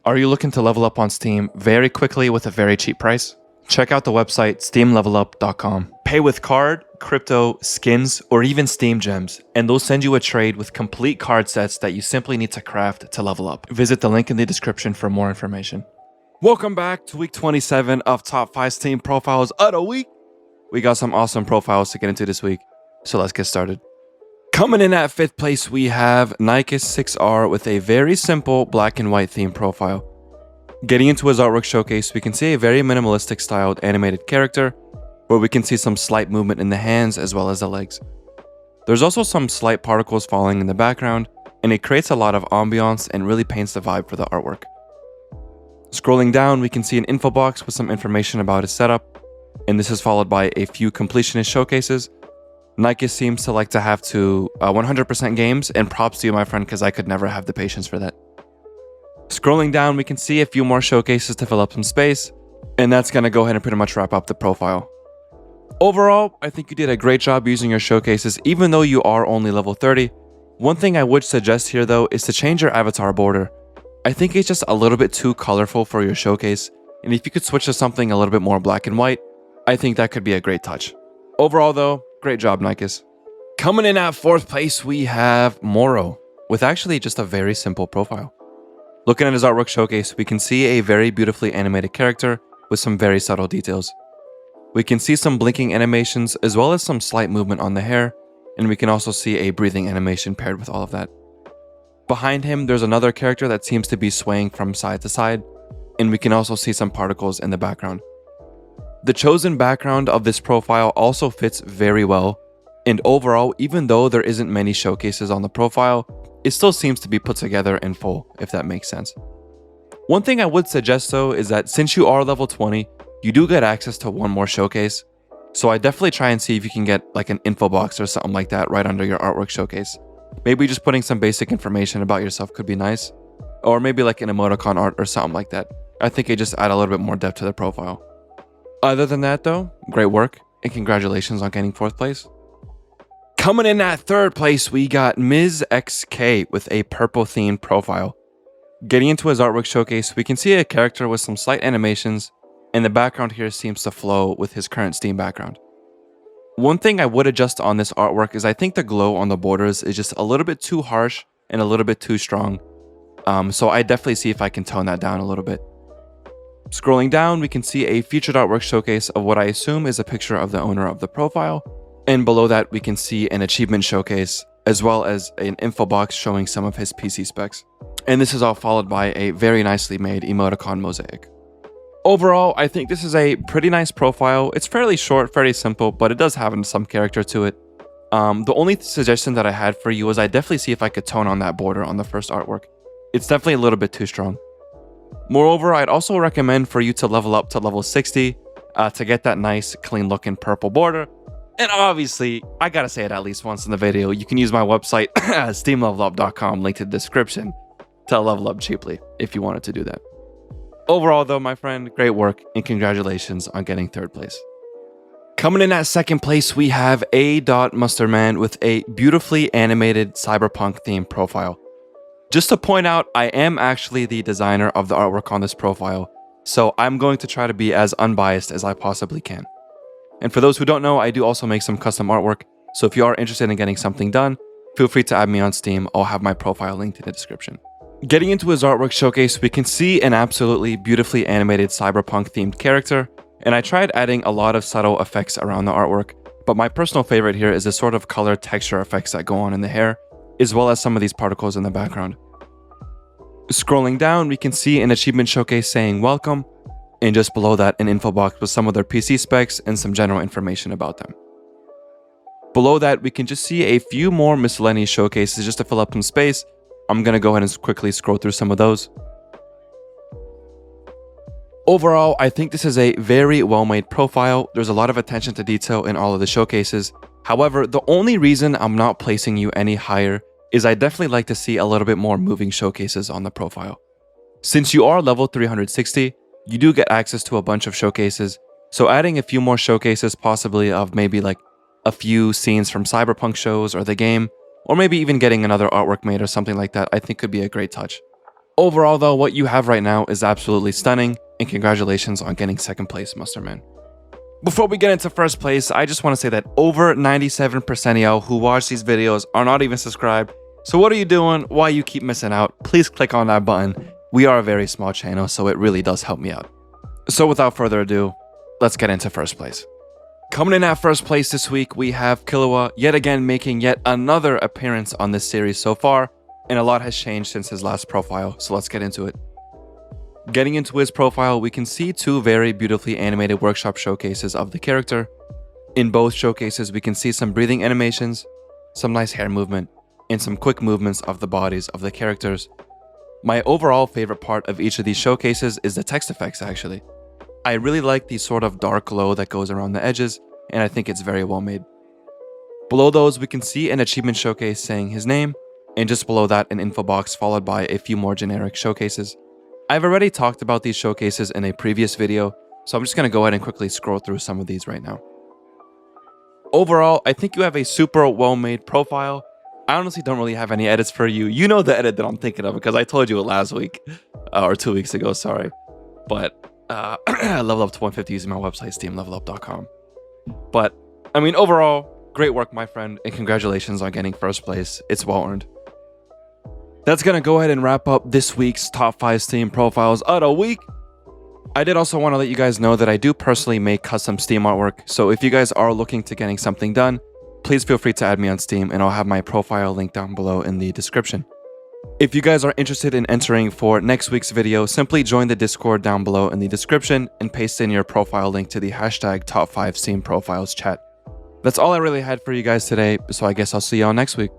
Are you looking to level up on Steam very quickly with a very cheap price? Check out the website steamlevelup.com. Pay with card, crypto, skins, or even Steam gems, and they'll send you a trade with complete card sets that you simply need to craft to level up. Visit the link in the description for more information. Welcome back to week 27 of Top 5 Steam Profiles of the Week. We got some awesome profiles to get into this week, so let's get started. Coming in at 5th place, we have Nikes 6R with a very simple black and white theme profile. Getting into his artwork showcase, we can see a very minimalistic styled animated character, where we can see some slight movement in the hands as well as the legs. There's also some slight particles falling in the background, and it creates a lot of ambiance and really paints the vibe for the artwork. Scrolling down, we can see an info box with some information about his setup, and this is followed by a few completionist showcases. Nike seems to like to have 100% games, and props to you, my friend, because I could never have the patience for that. Scrolling down, we can see a few more showcases to fill up some space, and that's going to go ahead and pretty much wrap up the profile. Overall, I think you did a great job using your showcases, even though you are only level 30. One thing I would suggest here, though, is to change your avatar border. I think it's just a little bit too colorful for your showcase, and if you could switch to something a little bit more black and white, I think that could be a great touch. Overall, though, great job, Nikes. Coming in at 4th place, we have Moro, with actually just a very simple profile. Looking at his artwork showcase, we can see a very beautifully animated character with some very subtle details. We can see some blinking animations as well as some slight movement on the hair, and we can also see a breathing animation paired with all of that. Behind him, there's another character that seems to be swaying from side to side, and we can also see some particles in the background. The chosen background of this profile also fits very well, and overall, even though there isn't many showcases on the profile, it still seems to be put together in full, if that makes sense. One thing I would suggest though is that since you are level 20, you do get access to one more showcase, so I definitely try and see if you can get like an info box or something like that right under your artwork showcase. Maybe just putting some basic information about yourself could be nice, or maybe like an emoticon art or something like that. I think it just add a little bit more depth to the profile. Other than that though, great work, and congratulations on getting 4th place. Coming in at 3rd place, we got Ms. XK with a purple themed profile. Getting into his artwork showcase, we can see a character with some slight animations, and the background here seems to flow with his current Steam background. One thing I would adjust on this artwork is I think the glow on the borders is just a little bit too harsh and a little bit too strong. So I definitely see if I can tone that down a little bit. Scrolling down, we can see a featured artwork showcase of what I assume is a picture of the owner of the profile. And below that, we can see an achievement showcase, as well as an info box showing some of his PC specs. And this is all followed by a very nicely made emoticon mosaic. Overall, I think this is a pretty nice profile. It's fairly short, fairly simple, but it does have some character to it. The only suggestion that I had for you was I definitely see if I could tone on that border on the first artwork. It's definitely a little bit too strong. Moreover, I'd also recommend for you to level up to level 60 to get that nice, clean looking purple border. And obviously, I gotta say it at least once in the video, you can use my website, steamlevelup.com, link to the description, to level up cheaply if you wanted to do that. Overall though, my friend, great work and congratulations on getting 3rd place. Coming in at 2nd place, we have A. Mustardman with a beautifully animated cyberpunk themed profile. Just to point out, I am actually the designer of the artwork on this profile, so I'm going to try to be as unbiased as I possibly can. And for those who don't know, I do also make some custom artwork, so if you are interested in getting something done, feel free to add me on Steam. I'll have my profile linked in the description. Getting into his artwork showcase, we can see an absolutely beautifully animated cyberpunk themed character, and I tried adding a lot of subtle effects around the artwork, but my personal favorite here is the sort of color texture effects that go on in the hair, as well as some of these particles in the background. Scrolling down, we can see an achievement showcase saying welcome, and just below that, an info box with some of their PC specs and some general information about them. Below that, we can just see a few more miscellaneous showcases just to fill up some space. I'm going to go ahead and quickly scroll through some of those. Overall, I think this is a very well-made profile. There's a lot of attention to detail in all of the showcases. However, the only reason I'm not placing you any higher is I definitely like to see a little bit more moving showcases on the profile. Since you are level 360, you do get access to a bunch of showcases, so adding a few more showcases, possibly of maybe like a few scenes from Cyberpunk shows or the game, or maybe even getting another artwork made or something like that, I think could be a great touch. Overall though, what you have right now is absolutely stunning, and congratulations on getting second place, Musterman. Before we get into first place, I just want to say that over 97% of y'all who watch these videos are not even subscribed. So what are you doing? Why you keep missing out? Please click on that button. We are a very small channel, so it really does help me out. So without further ado, let's get into first place. Coming in at first place this week, we have Killua yet again making yet another appearance on this series so far, and a lot has changed since his last profile, so let's get into it. Getting into his profile, we can see two very beautifully animated workshop showcases of the character. In both showcases, we can see some breathing animations, some nice hair movement, and some quick movements of the bodies of the characters. My overall favorite part of each of these showcases is the text effects actually. I really like the sort of dark glow that goes around the edges, and I think it's very well made. Below those, we can see an achievement showcase saying his name, and just below that an info box followed by a few more generic showcases. I've already talked about these showcases in a previous video, so I'm just going to go ahead and quickly scroll through some of these right now. Overall, I think you have a super well-made profile. I honestly don't really have any edits for you. You know the edit that I'm thinking of because I told you it last week, or 2 weeks ago, sorry. But level up to 150 using my website, steamlevelup.com. But, I mean, overall, great work, my friend, and congratulations on getting first place. It's well earned. That's going to go ahead and wrap up this week's top 5 Steam profiles of the week. I did also want to let you guys know that I do personally make custom Steam artwork, so if you guys are looking to getting something done, please feel free to add me on Steam, and I'll have my profile link down below in the description. If you guys are interested in entering for next week's video, simply join the Discord down below in the description and paste in your profile link to the hashtag top 5 Steam profiles chat. That's all I really had for you guys today, so I guess I'll see y'all next week.